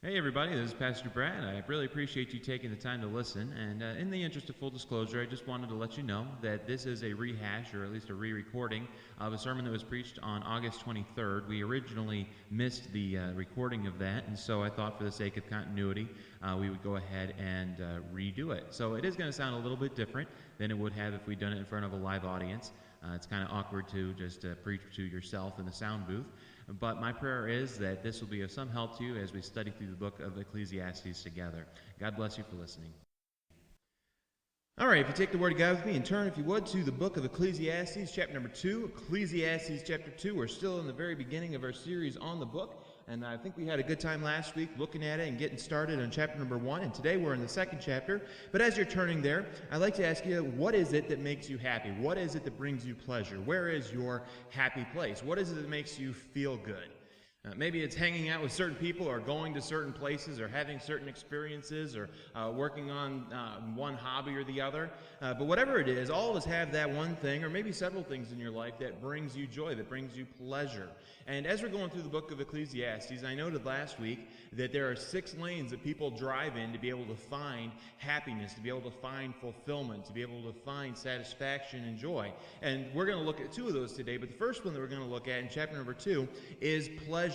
Hey everybody, this is Pastor Brad. I really appreciate you taking the time to listen. And in the interest of full disclosure, I just wanted to let you know that this is a rehash, or at least a re-recording, of a sermon that was preached on August 23rd. We originally missed the recording of that, and so I thought for the sake of continuity, we would go ahead and redo it. So it is going to sound a little bit different than it would have if we'd done it in front of a live audience. It's kind of awkward to just preach to yourself in the sound booth. But my prayer is that this will be of some help to you as we study through the book of Ecclesiastes together. God bless you for listening. All right, if you take the Word of God with me and turn, if you would, to the book of Ecclesiastes, chapter number 2. Ecclesiastes chapter 2. We're still in the very beginning of our series on the book, and I think we had a good time last week looking at it and getting started on chapter number 1, and today we're in the second chapter. But as you're turning there, I'd like to ask you, what is it that makes you happy? What is it that brings you pleasure? Where is your happy place? What is it that makes you feel good? Maybe it's hanging out with certain people, or going to certain places, or having certain experiences, or working on one hobby or the other. But whatever it is, all of us have that one thing, or maybe several things in your life that brings you joy, that brings you pleasure. And as we're going through the book of Ecclesiastes, I noted last week that there are 6 lanes that people drive in to be able to find happiness, to be able to find fulfillment, to be able to find satisfaction and joy. And we're going to look at 2 of those today, but the first one that we're going to look at in chapter number 2 is pleasure.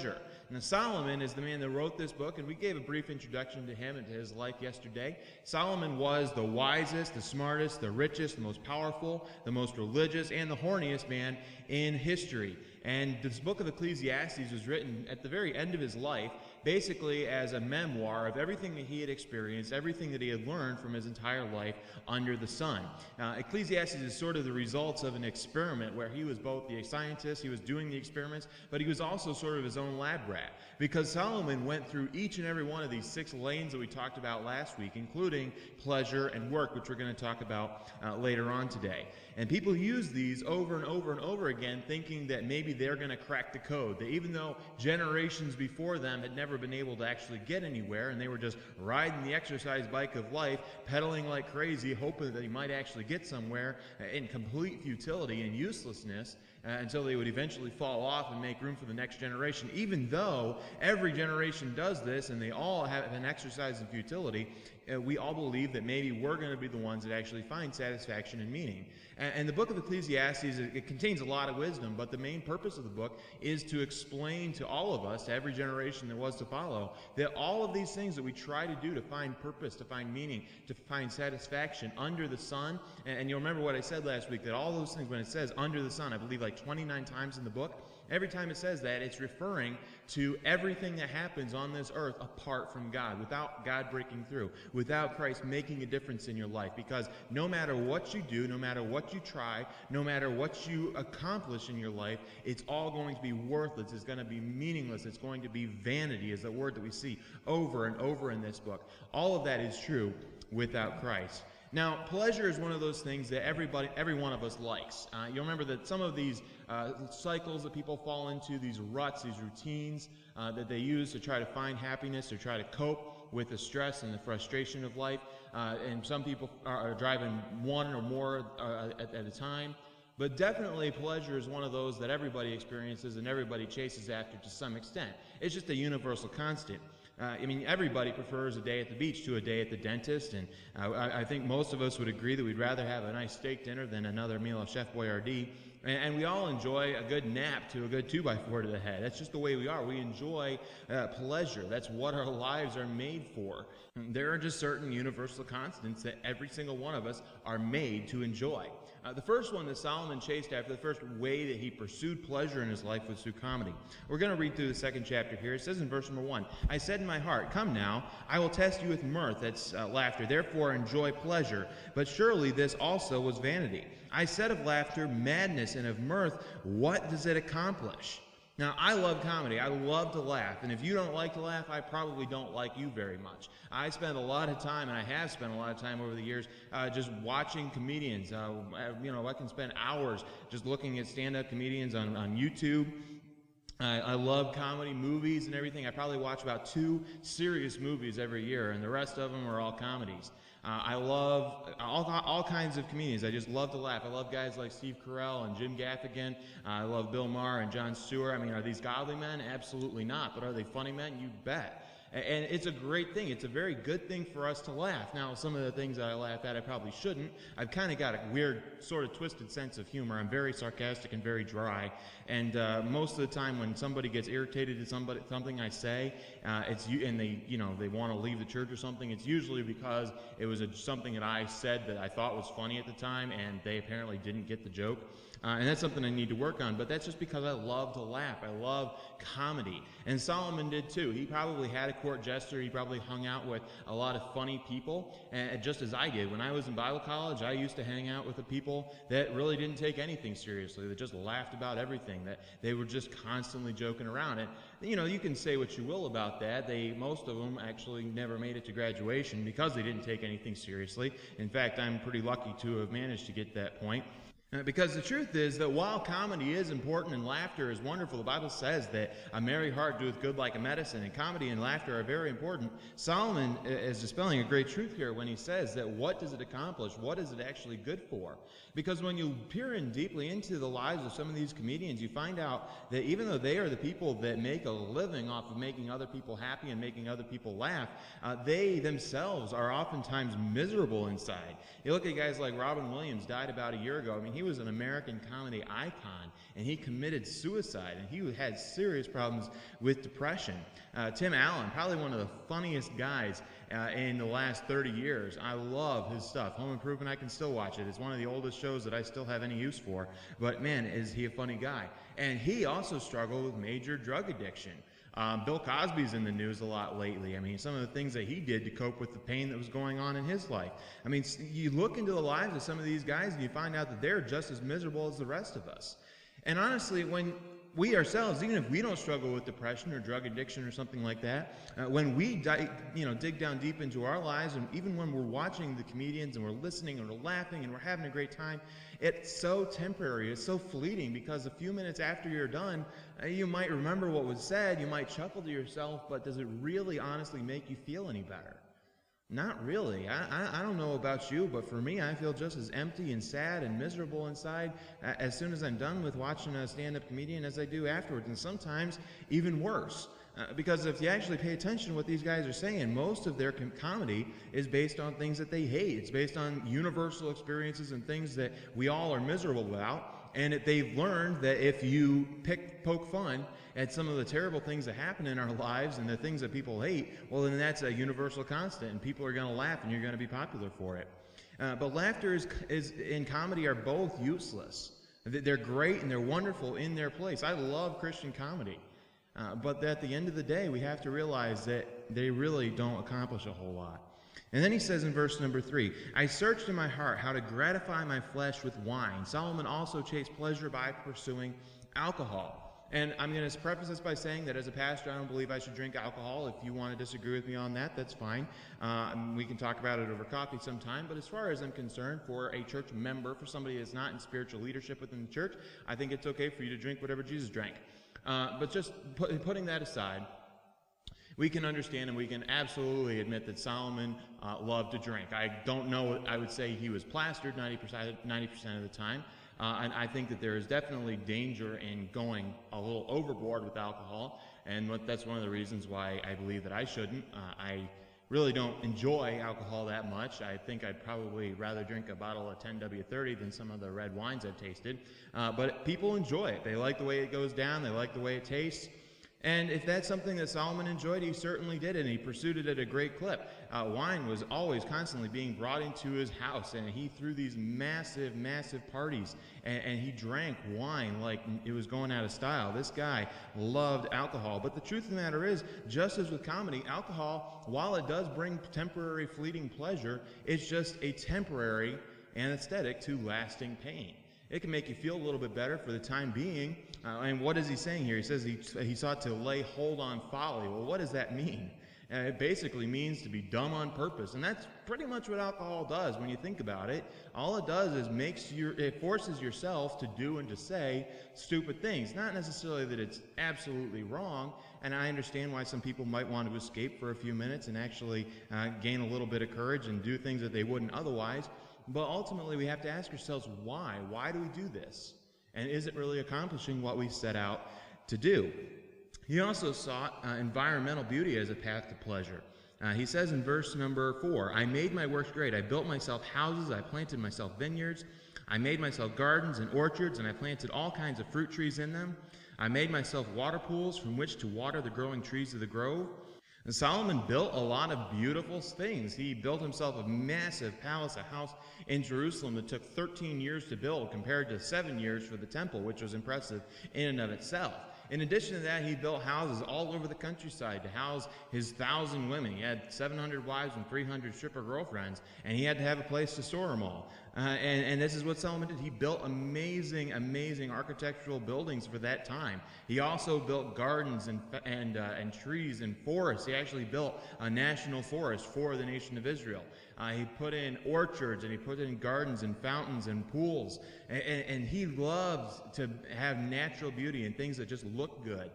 Now, Solomon is the man that wrote this book, and we gave a brief introduction to him and to his life yesterday. Solomon was the wisest, the smartest, the richest, the most powerful, the most religious, and the horniest man in history. And this book of Ecclesiastes was written at the very end of his life, basically as a memoir of everything that he had experienced, everything that he had learned from his entire life under the sun. Ecclesiastes is sort of the results of an experiment where he was both the scientist, he was doing the experiments, but he was also sort of his own lab rat, because Solomon went through each and every one of these 6 lanes that we talked about last week, including pleasure and work, which we're going to talk about later on today. And people use these over and over and over again, thinking that maybe they're going to crack the code, that even though generations before them had never been able to actually get anywhere, and they were just riding the exercise bike of life, pedaling like crazy, hoping that they might actually get somewhere in complete futility and uselessness, until they would eventually fall off and make room for the next generation. Even though every generation does this and they all have an exercise in futility, we all believe that maybe we're going to be the ones that actually find satisfaction and meaning. And the book of Ecclesiastes, it contains a lot of wisdom, but the main purpose of the book is to explain to all of us, to every generation that was to follow, that all of these things that we try to do to find purpose, to find meaning, to find satisfaction under the sun, and you'll remember what I said last week, that all those things, when it says under the sun, I believe like 29 times in the book, every time it says that, it's referring to everything that happens on this earth apart from God, without God breaking through, without Christ making a difference in your life. Because no matter what you do, no matter what you try, no matter what you accomplish in your life, it's all going to be worthless. It's going to be meaningless. It's going to be vanity, is the word that we see over and over in this book. All of that is true without Christ. Now, pleasure is one of those things that every one of us likes. You'll remember that some of these cycles that people fall into, these ruts, these routines that they use to try to find happiness, or try to cope with the stress and the frustration of life. And some people are driving one or more at a time. But definitely pleasure is one of those that everybody experiences and everybody chases after to some extent. It's just a universal constant. Everybody prefers a day at the beach to a day at the dentist, and I think most of us would agree that we'd rather have a nice steak dinner than another meal of Chef Boyardee. And we all enjoy a good nap to a good 2x4 to the head. That's just the way we are. We enjoy pleasure. That's what our lives are made for. There are just certain universal constants that every single one of us are made to enjoy. The first one that Solomon chased after, the first way that he pursued pleasure in his life, was through comedy. We're going to read through the second chapter here. It says in verse number 1, I said in my heart, come now, I will test you with mirth, that's laughter, therefore enjoy pleasure. But surely this also was vanity. I said of laughter, madness, and of mirth, what does it accomplish? Now, I love comedy. I love to laugh. And if you don't like to laugh, I probably don't like you very much. I spend a lot of time, and I have spent a lot of time over the years, just watching comedians. I can spend hours just looking at stand-up comedians on YouTube. I love comedy movies and everything. I probably watch about 2 serious movies every year, and the rest of them are all comedies. I love all kinds of comedians. I just love to laugh. I love guys like Steve Carell and Jim Gaffigan. I love Bill Maher and Jon Stewart. Are these godly men? Absolutely not. But are they funny men? You bet. And it's a great thing. It's a very good thing for us to laugh. Now, some of the things that I laugh at, I probably shouldn't. I've kind of got a weird, sort of twisted sense of humor. I'm very sarcastic and very dry. And most of the time when somebody gets irritated at something I say, and they want to leave the church or something, it's usually because it was something that I said that I thought was funny at the time, and they apparently didn't get the joke. And that's something I need to work on, but that's just because I love to laugh. I love comedy. And Solomon did too. He probably had a court jester. He probably hung out with a lot of funny people, and just as I did. When I was in Bible college, I used to hang out with the people that really didn't take anything seriously, that just laughed about everything, that they were just constantly joking around. And, you can say what you will about that. Most of them actually never made it to graduation because they didn't take anything seriously. In fact, I'm pretty lucky to have managed to get that point. Because the truth is that while comedy is important and laughter is wonderful, the Bible says that a merry heart doeth good like a medicine, and comedy and laughter are very important. Solomon is dispelling a great truth here when he says that what does it accomplish? What is it actually good for? Because when you peer in deeply into the lives of some of these comedians, you find out that even though they are the people that make a living off of making other people happy and making other people laugh, they themselves are oftentimes miserable inside. You look at guys like Robin Williams, died about a year ago. I mean, he was an American comedy icon, and he committed suicide, and he had serious problems with depression. Tim Allen, probably one of the funniest guys in the last 30 years. I love his stuff. Home Improvement, I can still watch it. It's one of the oldest shows that I still have any use for, but man, is he a funny guy. And he also struggled with major drug addiction. Bill Cosby's in the news a lot lately. I mean, some of the things that he did to cope with the pain that was going on in his life. I mean, you look into the lives of some of these guys and you find out that they're just as miserable as the rest of us. And honestly, when we ourselves, even if we don't struggle with depression or drug addiction or something like that, when we dig down deep into our lives, and even when we're watching the comedians and we're listening and we're laughing and we're having a great time, it's so temporary, it's so fleeting, because a few minutes after you're done, you might remember what was said, you might chuckle to yourself, but does it really honestly make you feel any better? Not really. I don't know about you, but for me, I feel just as empty and sad and miserable inside as soon as I'm done with watching a stand-up comedian as I do afterwards, and sometimes even worse. Because if you actually pay attention to what these guys are saying, most of their comedy is based on things that they hate. It's based on universal experiences and things that we all are miserable about. And they've learned that if you poke fun at some of the terrible things that happen in our lives and the things that people hate, well, then that's a universal constant, and people are going to laugh, and you're going to be popular for it. But laughter is and comedy are both useless. They're great and they're wonderful in their place. I love Christian comedy. But at the end of the day, we have to realize that they really don't accomplish a whole lot. And then he says in verse number 3, I searched in my heart how to gratify my flesh with wine. Solomon also chased pleasure by pursuing alcohol. And I'm going to preface this by saying that as a pastor, I don't believe I should drink alcohol. If you want to disagree with me on that, that's fine. We can talk about it over coffee sometime. But as far as I'm concerned, for a church member, for somebody that's not in spiritual leadership within the church, I think it's okay for you to drink whatever Jesus drank. But just putting that aside, we can understand and we can absolutely admit that Solomon loved to drink. I don't know, I would say he was plastered 90% of the time. And I think that there is definitely danger in going a little overboard with alcohol. And that's one of the reasons why I believe that I shouldn't. I really don't enjoy alcohol that much. I think I'd probably rather drink a bottle of 10W30 than some of the red wines I've tasted. But people enjoy it. They like the way it goes down. They like the way it tastes. And if that's something that Solomon enjoyed, he certainly did, and he pursued it at a great clip. Wine was always constantly being brought into his house, and he threw these massive, massive parties, and he drank wine like it was going out of style. This guy loved alcohol. But the truth of the matter is, just as with comedy, alcohol, while it does bring temporary, fleeting pleasure, it's just a temporary anesthetic to lasting pain. It can make you feel a little bit better for the time being. And what is he saying here? He says he sought to lay hold on folly. Well, what does that mean? It basically means to be dumb on purpose. And that's pretty much what alcohol does when you think about it. All it does is it forces yourself to do and to say stupid things. Not necessarily that it's absolutely wrong. And I understand why some people might want to escape for a few minutes and actually gain a little bit of courage and do things that they wouldn't otherwise. But ultimately, we have to ask ourselves, why? Why do we do this? And is it really accomplishing what we set out to do? He also sought environmental beauty as a path to pleasure. He says in verse number 4, I made my works great. I built myself houses. I planted myself vineyards. I made myself gardens and orchards, and I planted all kinds of fruit trees in them. I made myself water pools from which to water the growing trees of the grove. And Solomon built a lot of beautiful things. He built himself a massive palace, a house in Jerusalem that took 13 years to build compared to 7 years for the temple, which was impressive in and of itself. In addition to that, he built houses all over the countryside to house his 1,000 women. He had 700 wives and 300 stripper girlfriends, and he had to have a place to store them all. And this is what Solomon did. He built amazing, amazing architectural buildings for that time. He also built gardens and trees and forests. He actually built a national forest for the nation of Israel. He put in orchards, and he put in gardens and fountains and pools. And he loved to have natural beauty and things that just look good.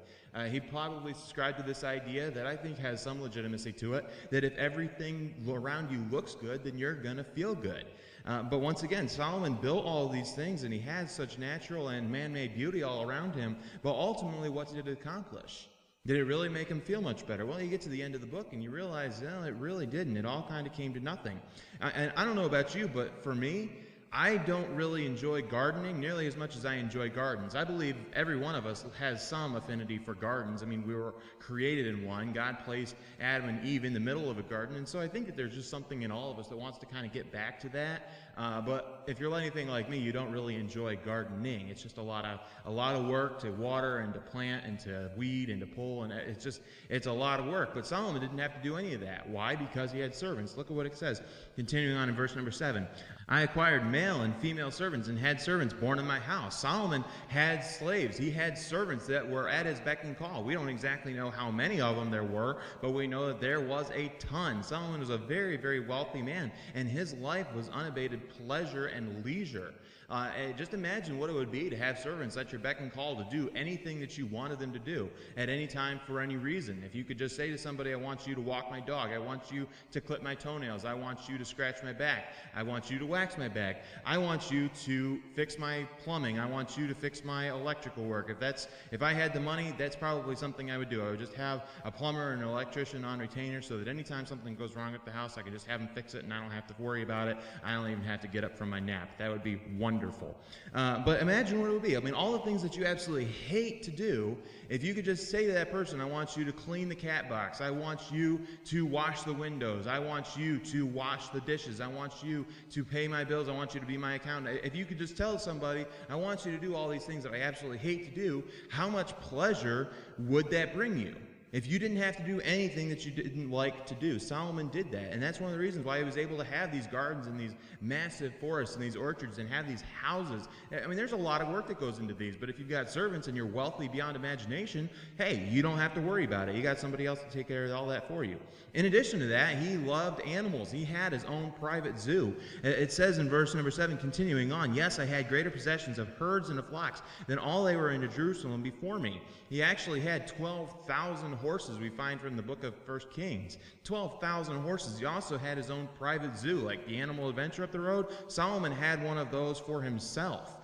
He probably subscribed to this idea that I think has some legitimacy to it, that if everything around you looks good, then you're going to feel good. But once again, Solomon built all these things, and he had such natural and man-made beauty all around him. But ultimately, what did it accomplish? Did it really make him feel much better? Well, you get to the end of the book, and you realize, no, it really didn't. It all kind of came to nothing. And I don't know about you, but for me, I don't really enjoy gardening nearly as much as I enjoy gardens. I believe every one of us has some affinity for gardens. I mean, we were created in one. God placed Adam and Eve in the middle of a garden, and so I think that there's just something in all of us that wants to kind of get back to that. But if you're anything like me, you don't really enjoy gardening. It's just a lot of work to water and to plant and to weed and to pull, and it's a lot of work. But Solomon didn't have to do any of that. Why? Because he had servants. Look at what it says. Continuing on in verse number 7. I acquired male and female servants and had servants born in my house. Solomon had slaves. He had servants that were at his beck and call. We don't exactly know how many of them there were, but we know that there was a ton. Solomon was a very, very wealthy man, and his life was unabated pleasure and leisure. And just imagine what it would be to have servants at your beck and call to do anything that you wanted them to do at any time for any reason. If you could just say to somebody, I want you to walk my dog, I want you to clip my toenails, I want you to scratch my back, I want you to wax my back, I want you to fix my plumbing, I want you to fix my electrical work. If I had the money, that's probably something I would do. I would just have a plumber and an electrician on retainer so that anytime something goes wrong at the house, I can just have them fix it and I don't have to worry about it. I don't even have to get up from my nap. That would be wonderful. But imagine what it would be. I mean, all the things that you absolutely hate to do, if you could just say to that person, I want you to clean the cat box, I want you to wash the windows, I want you to wash the dishes, I want you to pay my bills, I want you to be my accountant. If you could just tell somebody, I want you to do all these things that I absolutely hate to do, how much pleasure would that bring you? If you didn't have to do anything that you didn't like to do. Solomon did that, and that's one of the reasons why he was able to have these gardens and these massive forests and these orchards and have these houses. I mean, there's a lot of work that goes into these, but if you've got servants and you're wealthy beyond imagination, hey, you don't have to worry about it. You got somebody else to take care of all that for you. In addition to that, he loved animals. He had his own private zoo. It says in verse number 7, continuing on, yes, I had greater possessions of herds and of flocks than all they were in Jerusalem before me. He actually had 12,000 horses, we find from the book of 1 Kings. 12,000 horses. He also had his own private zoo, like the Animal Adventure up the road. Solomon had one of those for himself.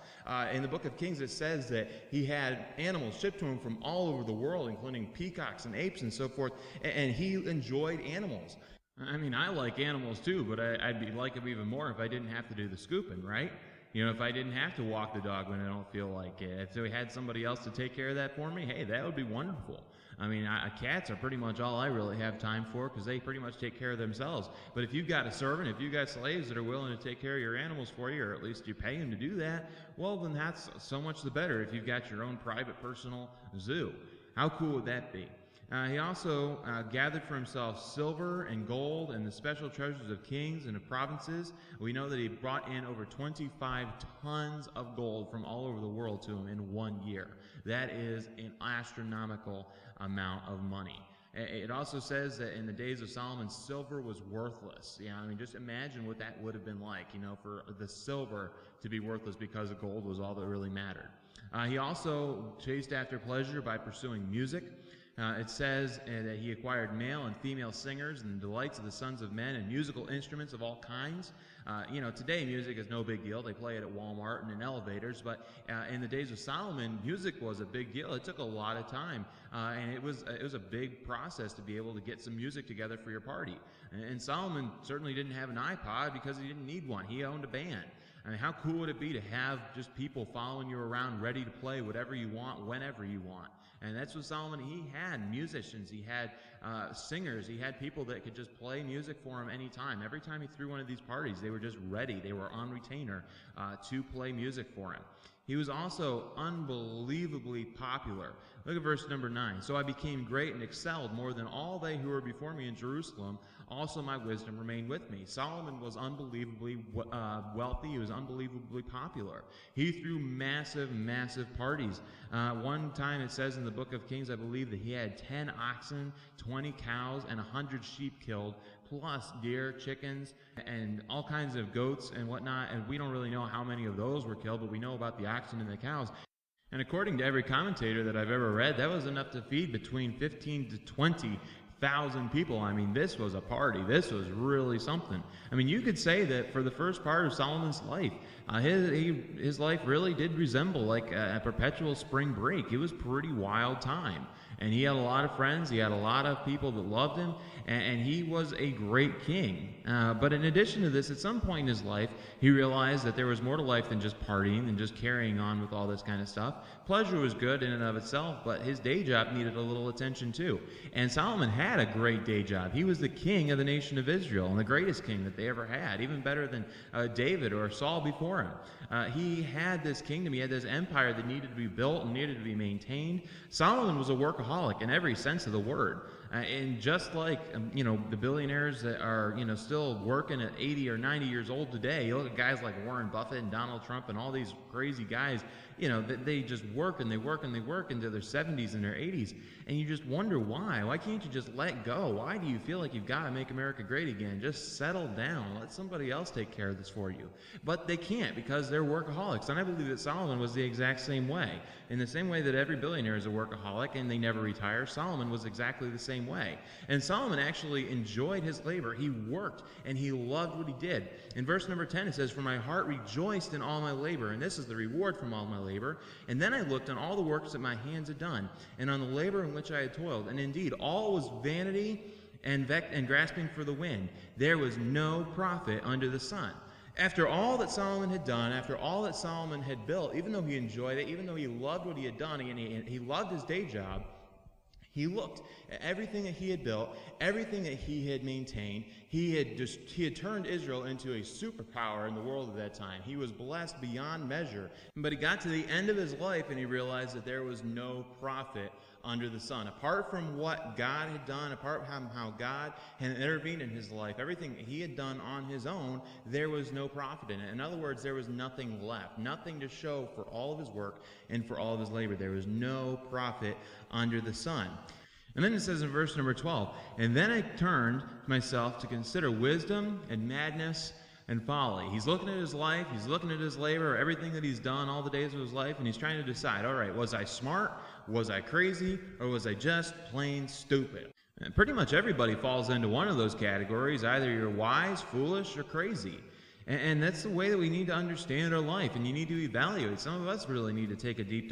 In the book of Kings, it says that he had animals shipped to him from all over the world, including peacocks and apes and so forth, and he enjoyed animals. I mean, I like animals too, but I'd like them even more if I didn't have to do the scooping, right? You know, if I didn't have to walk the dog when I don't feel like it. If we had somebody else to take care of that for me, hey, that would be wonderful. I mean, cats are pretty much all I really have time for because they pretty much take care of themselves. But if you've got a servant, if you've got slaves that are willing to take care of your animals for you, or at least you pay them to do that, well, then that's so much the better if you've got your own private personal zoo. How cool would that be? He also gathered for himself silver and gold and the special treasures of kings and of provinces. We know that he brought in over 25 tons of gold from all over the world to him in 1 year. That is an astronomical amount of money. It also says that in the days of Solomon, silver was worthless. Yeah, I mean, just imagine what that would have been like, you know, for the silver to be worthless because the gold was all that really mattered. He also chased after pleasure by pursuing music. It says that he acquired male and female singers and the delights of the sons of men and musical instruments of all kinds. Today music is no big deal. They play it at Walmart and in elevators, but in the days of Solomon, music was a big deal. It took a lot of time, and it was a big process to be able to get some music together for your party. And Solomon certainly didn't have an iPod because he didn't need one. He owned a band. I mean, how cool would it be to have just people following you around ready to play whatever you want, whenever you want? And that's what Solomon, he had musicians, he had singers, he had people that could just play music for him anytime. Every time he threw one of these parties, they were just ready. They were on retainer to play music for him. He was also unbelievably popular. Look at verse number 9. So I became great and excelled more than all they who were before me in Jerusalem. Also my wisdom remained with me. Solomon was unbelievably wealthy. He was unbelievably popular. He threw massive, massive parties. One time it says in the book of Kings, I believe, that he had 10 oxen, 20 cows, and 100 sheep killed, plus deer, chickens, and all kinds of goats and whatnot. And we don't really know how many of those were killed, but we know about the oxen and the cows. And according to every commentator that I've ever read, that was enough to feed between 15 to 20,000 people. I mean, this was a party. This was really something. I mean, you could say that for the first part of Solomon's life, his life really did resemble like a perpetual spring break. It was a pretty wild time. And he had a lot of friends. He had a lot of people that loved him. And he was a great king. But in addition to this, at some point in his life, he realized that there was more to life than just partying and just carrying on with all this kind of stuff. Pleasure was good in and of itself, but his day job needed a little attention too. And Solomon had a great day job. He was the king of the nation of Israel, and the greatest king that they ever had, even better than David or Saul before him. He had this kingdom. He had this empire that needed to be built and needed to be maintained. Solomon was a workaholic in every sense of the word. And just like, the billionaires that are, still working at 80 or 90 years old today, you look at guys like Warren Buffett and Donald Trump and all these crazy guys, they just work and they work and they work into their 70s and their 80s. And you just wonder why. Why can't you just let go? Why do you feel like you've got to make America great again? Just settle down. Let somebody else take care of this for you. But they can't because they're workaholics. And I believe that Solomon was the exact same way. In the same way that every billionaire is a workaholic and they never retire, Solomon was exactly the same way. And Solomon actually enjoyed his labor. He worked and he loved what he did. In verse number 10 it says, "For my heart rejoiced in all my labor, and this is the reward from all my labor. And then I looked on all the works that my hands had done, and on the labor in which I had toiled. And indeed, all was vanity and grasping for the wind. There was no profit under the sun." After all that Solomon had done, after all that Solomon had built, even though he enjoyed it, even though he loved what he had done, and he loved his day job, he looked at everything that he had built, everything that he had maintained. He had turned Israel into a superpower in the world at that time. He was blessed beyond measure. But he got to the end of his life and he realized that there was no profit under the sun. Apart from what God had done, apart from how God had intervened in his life, everything he had done on his own, there was no profit in it. In other words, there was nothing left, nothing to show for all of his work and for all of his labor. There was no profit under the sun. And then it says in verse number 12, "And then I turned myself to consider wisdom and madness and folly." He's looking at his life, he's looking at his labor, everything that he's done all the days of his life, and he's trying to decide, all right, was I smart, was I crazy, or was I just plain stupid? And pretty much everybody falls into one of those categories. Either you're wise, foolish, or crazy. And that's the way that we need to understand our life, and you need to evaluate. Some of us really need to take a deep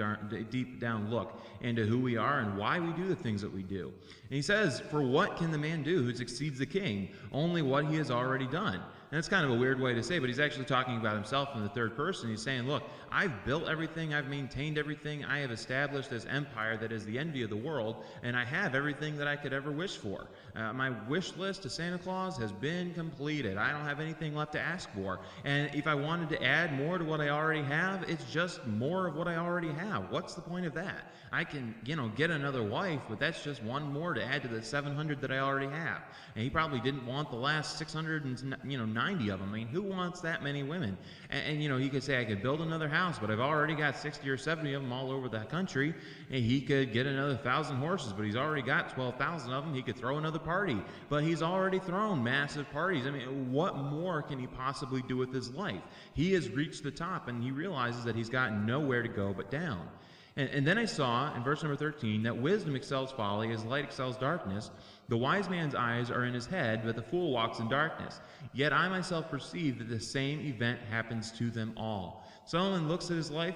down look into who we are and why we do the things that we do. And he says, "For what can the man do who succeeds the king? Only what he has already done." And that's kind of a weird way to say, but he's actually talking about himself in the third person. He's saying, look, I've built everything, I've maintained everything, I have established this empire that is the envy of the world, and I have everything that I could ever wish for. My wish list to Santa Claus has been completed. I don't have anything left to ask for. And if I wanted to add more to what I already have, it's just more of what I already have. What's the point of that? I can, get another wife, but that's just one more to add to the 700 that I already have. And he probably didn't want the last 690 of them. I mean, who wants that many women? And he could say, I could build another house, but I've already got 60 or 70 of them all over the country. And he could get another 1,000 horses, but he's already got 12,000 of them. He could throw another party, but he's already thrown massive parties. I mean, what more can he possibly do with his life? He has reached the top, and he realizes that he's got nowhere to go but down. And then I saw, in verse number 13, that wisdom excels folly as light excels darkness. The wise man's eyes are in his head, but the fool walks in darkness. Yet I myself perceive that the same event happens to them all. Solomon looks at his life,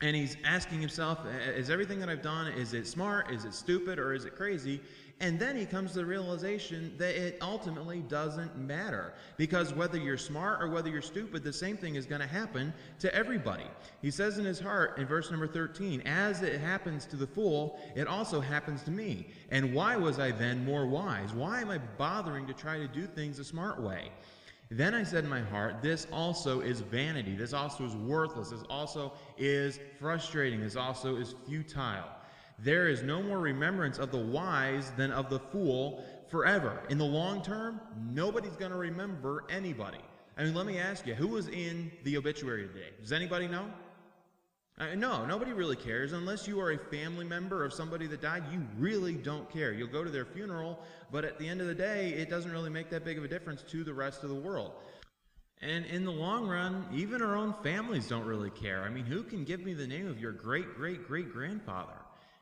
and he's asking himself, is everything that I've done, is it smart, is it stupid, or is it crazy? And then he comes to the realization that it ultimately doesn't matter. Because whether you're smart or whether you're stupid, the same thing is going to happen to everybody. He says in his heart, in verse number 13, as it happens to the fool, it also happens to me. And why was I then more wise? Why am I bothering to try to do things a smart way? Then I said in my heart, this also is vanity. This also is worthless. This also is frustrating. This also is futile. There is no more remembrance of the wise than of the fool forever. In the long term, nobody's going to remember anybody. I mean, let me ask you, who was in the obituary today? Does anybody know? No, nobody really cares. Unless you are a family member of somebody that died, you really don't care. You'll go to their funeral, but at the end of the day, it doesn't really make that big of a difference to the rest of the world. And in the long run, even our own families don't really care. I mean, who can give me the name of your great-great-great-grandfather?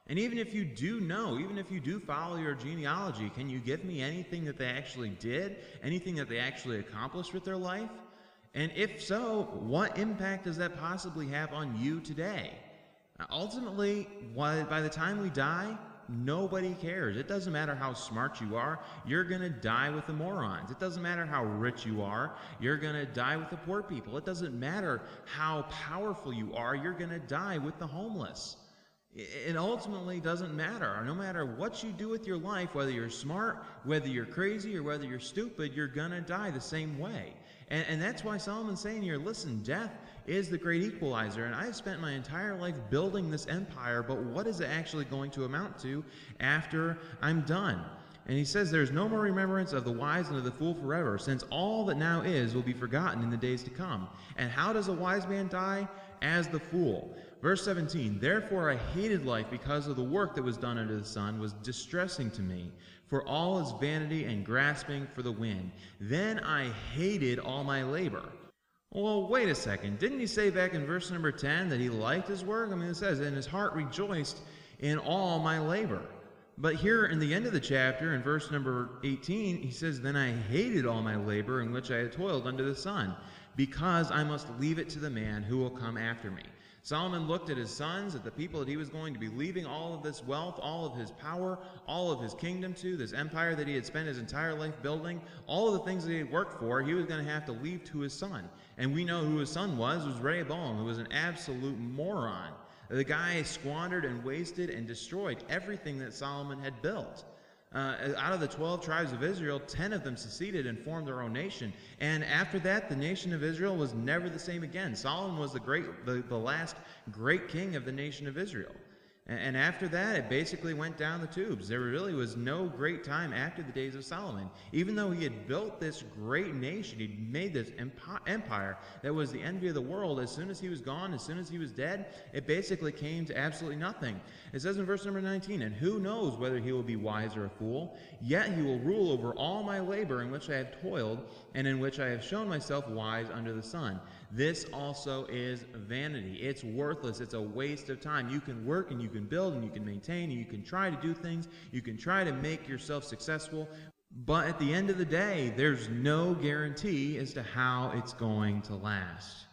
And even if you do know, even if you do follow your genealogy, can you give me anything that they actually did? Anything that they actually accomplished with their life? And if so, what impact does that possibly have on you today? Ultimately, by the time we die, nobody cares. It doesn't matter how smart you are, you're going to die with the morons. It doesn't matter how rich you are, you're going to die with the poor people. It doesn't matter how powerful you are, you're going to die with the homeless. It ultimately doesn't matter. No matter what you do with your life, whether you're smart, whether you're crazy, or whether you're stupid, you're going to die the same way. And that's why Solomon's saying here, listen, death is the great equalizer, and I've spent my entire life building this empire, but what is it actually going to amount to after I'm done? And he says, there's no more remembrance of the wise and of the fool forever, since all that now is will be forgotten in the days to come. And how does a wise man die? As the fool. Verse 17, therefore I hated life because of the work that was done under the sun was distressing to me, for all is vanity and grasping for the wind. Then I hated all my labor. Well, wait a second. Didn't he say back in verse number 10 that he liked his work? I mean, it says, and his heart rejoiced in all my labor. But here in the end of the chapter, in verse number 18, he says, then I hated all my labor in which I had toiled under the sun, because I must leave it to the man who will come after me. Solomon looked at his sons, at the people that he was going to be leaving all of this wealth, all of his power, all of his kingdom to, this empire that he had spent his entire life building, all of the things that he had worked for, he was going to have to leave to his son. And we know who his son was Rehoboam, who was an absolute moron. The guy squandered and wasted and destroyed everything that Solomon had built. Out of the 12 tribes of Israel, 10 of them seceded and formed their own nation. And after that, the nation of Israel was never the same again. Solomon was the last great king of the nation of Israel. And after that, it basically went down the tubes. There really was no great time after the days of Solomon. Even though he had built this great nation, he'd made this empire that was the envy of the world, as soon as he was gone, as soon as he was dead, it basically came to absolutely nothing. It says in verse number 19, and who knows whether he will be wise or a fool, yet he will rule over all my labor in which I have toiled, and in which I have shown myself wise under the sun. This also is vanity. It's worthless. It's a waste of time. You can work and you can build and you can maintain and you can try to do things. You can try to make yourself successful. But at the end of the day, there's no guarantee as to how it's going to last.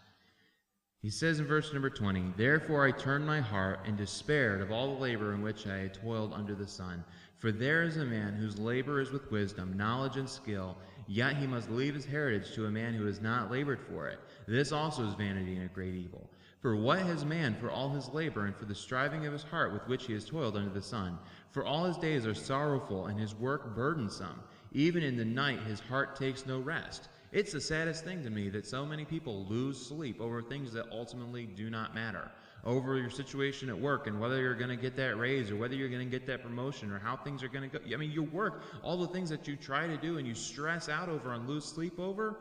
He says in verse number 20, therefore I turned my heart and despaired of all the labor in which I had toiled under the sun. For there is a man whose labor is with wisdom, knowledge, and skill, yet he must leave his heritage to a man who has not labored for it. This also is vanity and a great evil. For what has man for all his labor and for the striving of his heart with which he has toiled under the sun? For all his days are sorrowful and his work burdensome. Even in the night his heart takes no rest. It's the saddest thing to me that so many people lose sleep over things that ultimately do not matter. Over your situation at work and whether you're going to get that raise or whether you're going to get that promotion or how things are going to go. I mean, your work, all the things that you try to do and you stress out over and lose sleep over,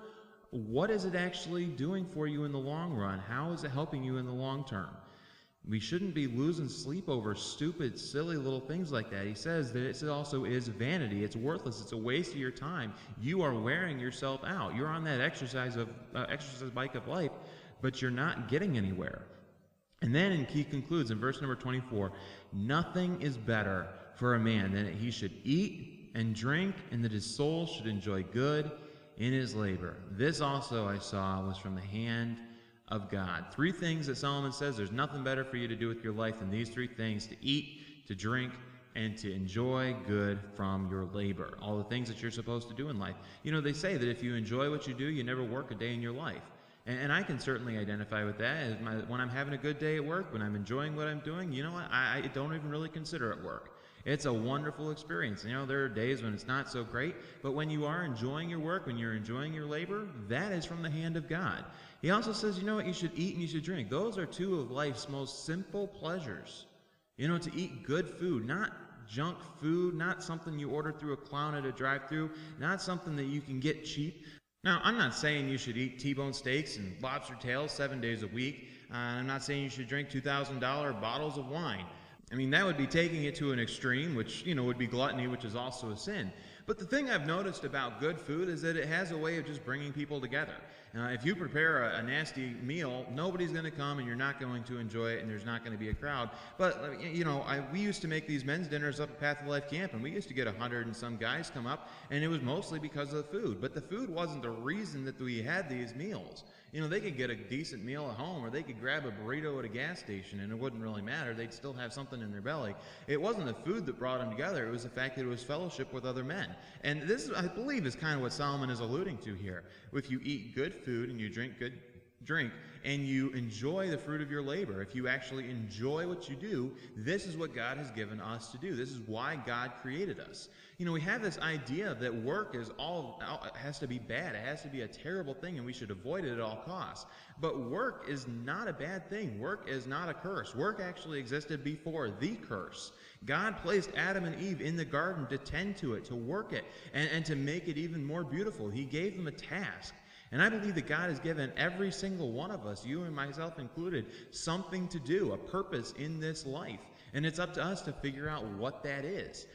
what is it actually doing for you in the long run? How is it helping you in the long term? We shouldn't be losing sleep over stupid, silly little things like that. He says that it also is vanity. It's worthless. It's a waste of your time. You are wearing yourself out. You're on that exercise bike of life, but you're not getting anywhere. And then he concludes in verse number 24, nothing is better for a man than that he should eat and drink, and that his soul should enjoy good in his labor. This also I saw was from the hand of God. 3 things that Solomon says there's nothing better for you to do with your life than these 3 things: to eat, to drink, and to enjoy good from your labor. All the things that you're supposed to do in life. They say that if you enjoy what you do, you never work a day in your life. And I can certainly identify with that. When I'm having a good day at work, when I'm enjoying what I'm doing, you know what? I don't even really consider it work. It's a wonderful experience. There are days when it's not so great, but when you are enjoying your work, when you're enjoying your labor, that is from the hand of God. He also says, you should eat and you should drink. Those are 2 of life's most simple pleasures. To eat good food, not junk food, not something you order through a clown at a drive-thru, not something that you can get cheap. Now, I'm not saying you should eat T-bone steaks and lobster tails 7 days a week. I'm not saying you should drink $2,000 bottles of wine. That would be taking it to an extreme, which, would be gluttony, which is also a sin. But the thing I've noticed about good food is that it has a way of just bringing people together. If you prepare a nasty meal, nobody's going to come and you're not going to enjoy it and there's not going to be a crowd. But, we used to make these men's dinners up at Path of Life Camp, and we used to get 100 and some guys come up, and it was mostly because of the food. But the food wasn't the reason that we had these meals. They could get a decent meal at home, or they could grab a burrito at a gas station, and it wouldn't really matter. They'd still have something in their belly. It wasn't the food that brought them together. It was the fact that it was fellowship with other men. And this, I believe, is kind of what Solomon is alluding to here. If you eat good food and you drink good drink, and you enjoy the fruit of your labor, if you actually enjoy what you do, this is what God has given us to do. This is why God created us. We have this idea that work has to be bad. It has to be a terrible thing, and we should avoid it at all costs. But work is not a bad thing. Work is not a curse. Work actually existed before the curse. God placed Adam and Eve in the garden to tend to it, to work it, and to make it even more beautiful. He gave them a task. And I believe that God has given every single one of us, you and myself included, something to do, a purpose in this life. And it's up to us to figure out what that is.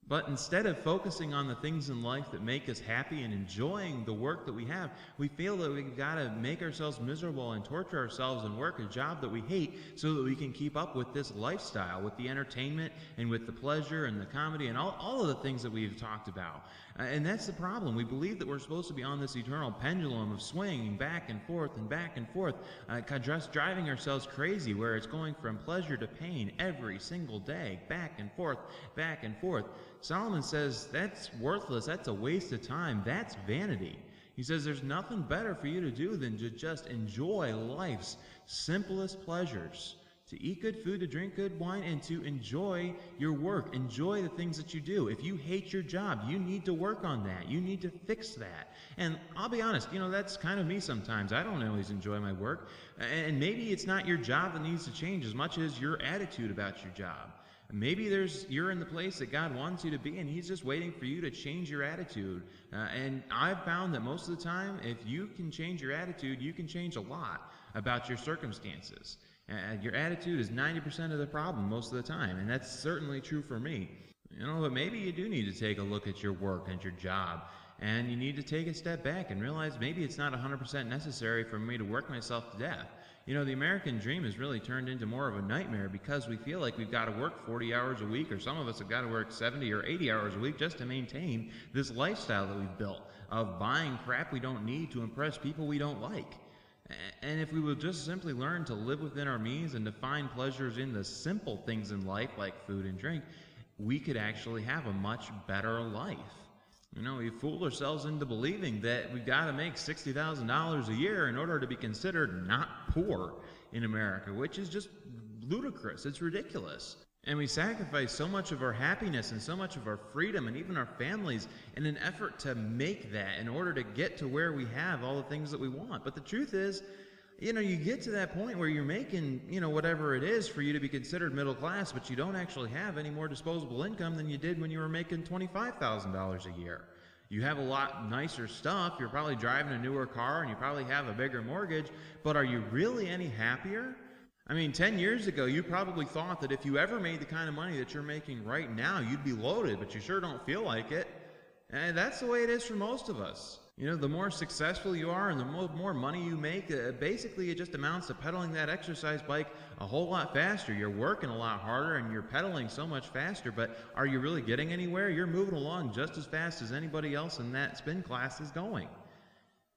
But instead of focusing on the things in life that make us happy and enjoying the work that we have, we feel that we've got to make ourselves miserable and torture ourselves and work a job that we hate so that we can keep up with this lifestyle, with the entertainment and with the pleasure and the comedy and all of the things that we've talked about. And that's the problem. We believe that we're supposed to be on this eternal pendulum of swinging back and forth, driving ourselves crazy, where it's going from pleasure to pain every single day, back and forth, back and forth. Solomon says that's worthless. That's a waste of time. That's vanity. He says there's nothing better for you to do than to just enjoy life's simplest pleasures. To eat good food, to drink good wine, and to enjoy your work. Enjoy the things that you do. If you hate your job, you need to work on that. You need to fix that. And I'll be honest, that's kind of me sometimes. I don't always enjoy my work. And maybe it's not your job that needs to change as much as your attitude about your job. Maybe you're in the place that God wants you to be, and He's just waiting for you to change your attitude. And I've found that most of the time, if you can change your attitude, you can change a lot about your circumstances. Your attitude is 90% of the problem most of the time, and that's certainly true for me. But maybe you do need to take a look at your work and your job, and you need to take a step back and realize maybe it's not 100% necessary for me to work myself to death. The American dream has really turned into more of a nightmare because we feel like we've got to work 40 hours a week, or some of us have got to work 70 or 80 hours a week just to maintain this lifestyle that we've built of buying crap we don't need to impress people we don't like. And if we would just simply learn to live within our means and to find pleasures in the simple things in life, like food and drink, we could actually have a much better life. We fool ourselves into believing that we've got to make $60,000 a year in order to be considered not poor in America, which is just ludicrous. It's ridiculous. And we sacrifice so much of our happiness and so much of our freedom and even our families in an effort to make that in order to get to where we have all the things that we want. But the truth is, you get to that point where you're making, whatever it is for you to be considered middle class, but you don't actually have any more disposable income than you did when you were making $25,000 a year. You have a lot nicer stuff. You're probably driving a newer car and you probably have a bigger mortgage, but are you really any happier? 10 years ago, you probably thought that if you ever made the kind of money that you're making right now, you'd be loaded, but you sure don't feel like it. And that's the way it is for most of us. The more successful you are and the more money you make, basically it just amounts to pedaling that exercise bike a whole lot faster. You're working a lot harder and you're pedaling so much faster, but are you really getting anywhere? You're moving along just as fast as anybody else in that spin class is going.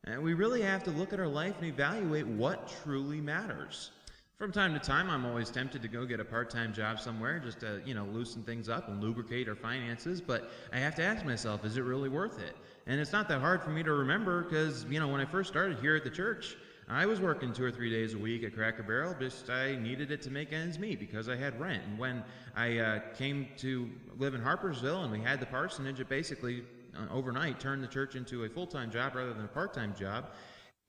And we really have to look at our life and evaluate what truly matters. From time to time, I'm always tempted to go get a part-time job somewhere just to, loosen things up and lubricate our finances, but I have to ask myself, is it really worth it? And it's not that hard for me to remember because, when I first started here at the church, I was working 2 or 3 days a week at Cracker Barrel. Just I needed it to make ends meet because I had rent. And when I came to live in Harpersville and we had the parsonage, it basically overnight turned the church into a full-time job rather than a part-time job.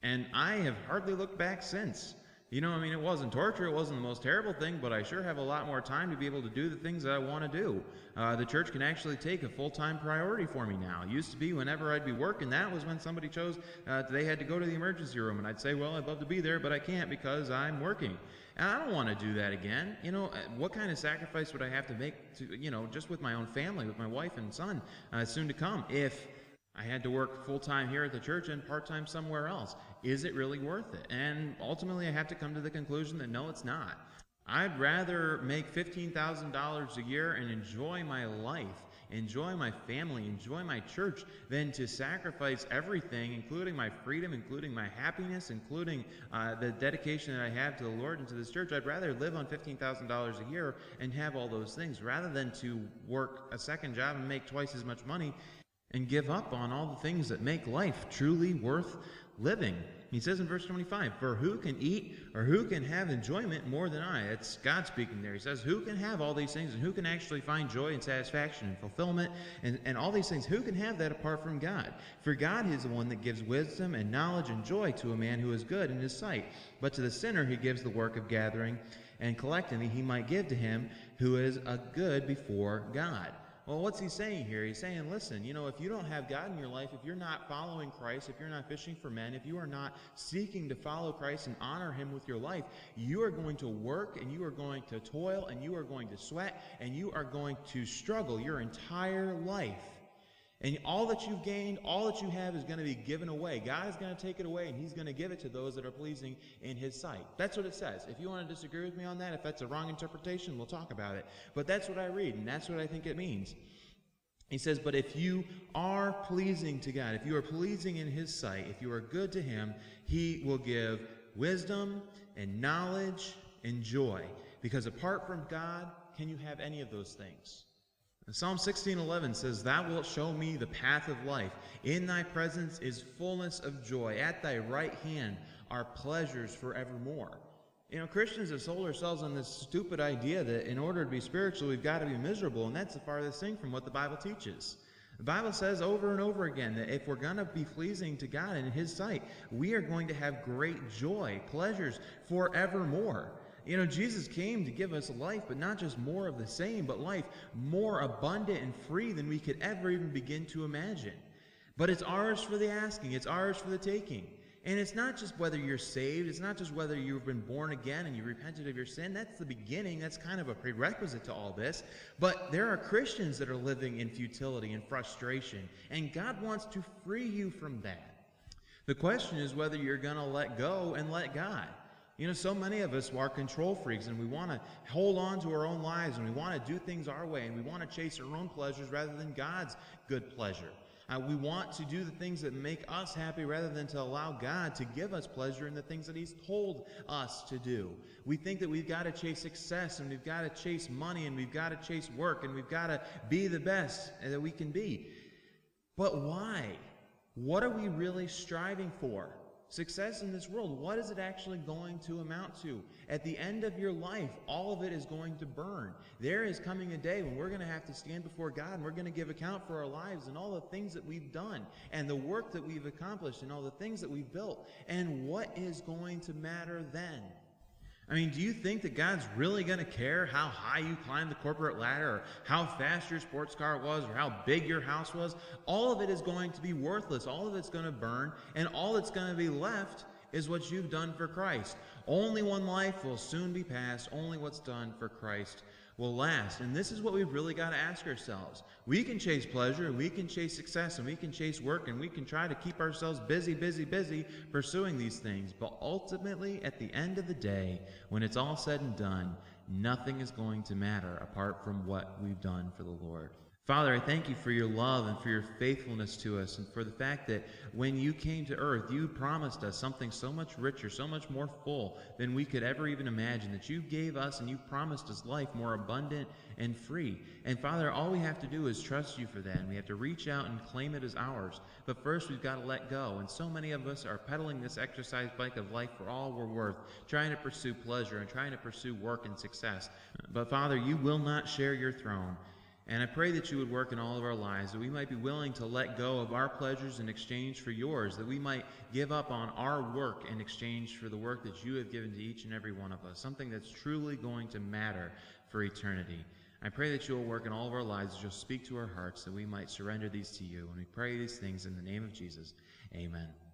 And I have hardly looked back since. It wasn't torture, it wasn't the most terrible thing, but I sure have a lot more time to be able to do the things that I want to do. The church can actually take a full-time priority for me now. It used to be whenever I'd be working, that was when somebody chose they had to go to the emergency room, and I'd say, well, I'd love to be there, but I can't because I'm working. And I don't want to do that again. What kind of sacrifice would I have to make to, just with my own family, with my wife and son soon to come, if I had to work full-time here at the church and part-time somewhere else? Is it really worth it? And ultimately, I have to come to the conclusion that no, it's not. I'd rather make $15,000 a year and enjoy my life, enjoy my family, enjoy my church, than to sacrifice everything, including my freedom, including my happiness, including the dedication that I have to the Lord and to this church. I'd rather live on $15,000 a year and have all those things rather than to work a second job and make twice as much money and give up on all the things that make life truly worth living. He says in verse 25, for who can eat or who can have enjoyment more than I? It's God speaking there. He says, who can have all these things and who can actually find joy and satisfaction and fulfillment and all these things? Who can have that apart from God? For God is the one that gives wisdom and knowledge and joy to a man who is good in his sight. But to the sinner he gives the work of gathering and collecting that he might give to him who is a good before God. Well, what's he saying here? He's saying, listen, if you don't have God in your life, if you're not following Christ, if you're not fishing for men, if you are not seeking to follow Christ and honor him with your life, you are going to work and you are going to toil and you are going to sweat and you are going to struggle your entire life. And all that you've gained, all that you have is going to be given away. God is going to take it away, and he's going to give it to those that are pleasing in his sight. That's what it says. If you want to disagree with me on that, if that's a wrong interpretation, we'll talk about it. But that's what I read, and that's what I think it means. He says, but if you are pleasing to God, if you are pleasing in his sight, if you are good to him, he will give wisdom and knowledge and joy. Because apart from God, can you have any of those things? Psalm 16:11 says, thou wilt show me the path of life. In thy presence is fullness of joy. At thy right hand are pleasures forevermore. Christians have sold ourselves on this stupid idea that in order to be spiritual, we've got to be miserable, and that's the farthest thing from what the Bible teaches. The Bible says over and over again that if we're going to be pleasing to God in his sight, we are going to have great joy, pleasures forevermore. Jesus came to give us life, but not just more of the same, but life more abundant and free than we could ever even begin to imagine. But it's ours for the asking. It's ours for the taking. And it's not just whether you're saved. It's not just whether you've been born again and you repented of your sin. That's the beginning. That's kind of a prerequisite to all this. But there are Christians that are living in futility and frustration, and God wants to free you from that. The question is whether you're going to let go and let God. So many of us are control freaks, and we want to hold on to our own lives, and we want to do things our way, and we want to chase our own pleasures rather than God's good pleasure. We want to do the things that make us happy rather than to allow God to give us pleasure in the things that he's told us to do. We think that we've got to chase success, and we've got to chase money, and we've got to chase work, and we've got to be the best that we can be. But why? What are we really striving for? Success in this world, what is it actually going to amount to? At the end of your life, all of it is going to burn. There is coming a day when we're going to have to stand before God, and we're going to give account for our lives and all the things that we've done and the work that we've accomplished and all the things that we've built. And what is going to matter then? Do you think that God's really going to care how high you climbed the corporate ladder or how fast your sports car was or how big your house was? All of it is going to be worthless. All of it's going to burn, and all that's going to be left is what you've done for Christ. Only one life will soon be passed. Only what's done for Christ will last. And this is what we've really got to ask ourselves. We can chase pleasure, and we can chase success, and we can chase work, and we can try to keep ourselves busy pursuing these things. But ultimately, at the end of the day, when it's all said and done, nothing is going to matter apart from what we've done for the Lord. Father, I thank you for your love and for your faithfulness to us, and for the fact that when you came to earth, you promised us something so much richer, so much more full than we could ever even imagine, that you gave us and you promised us life more abundant and free. And Father, all we have to do is trust you for that, and we have to reach out and claim it as ours. But first, we've got to let go, and so many of us are pedaling this exercise bike of life for all we're worth, trying to pursue pleasure and trying to pursue work and success. But Father, you will not share your throne. And I pray that you would work in all of our lives, that we might be willing to let go of our pleasures in exchange for yours, that we might give up on our work in exchange for the work that you have given to each and every one of us, something that's truly going to matter for eternity. I pray that you will work in all of our lives, that you'll speak to our hearts, that we might surrender these to you. And we pray these things in the name of Jesus. Amen.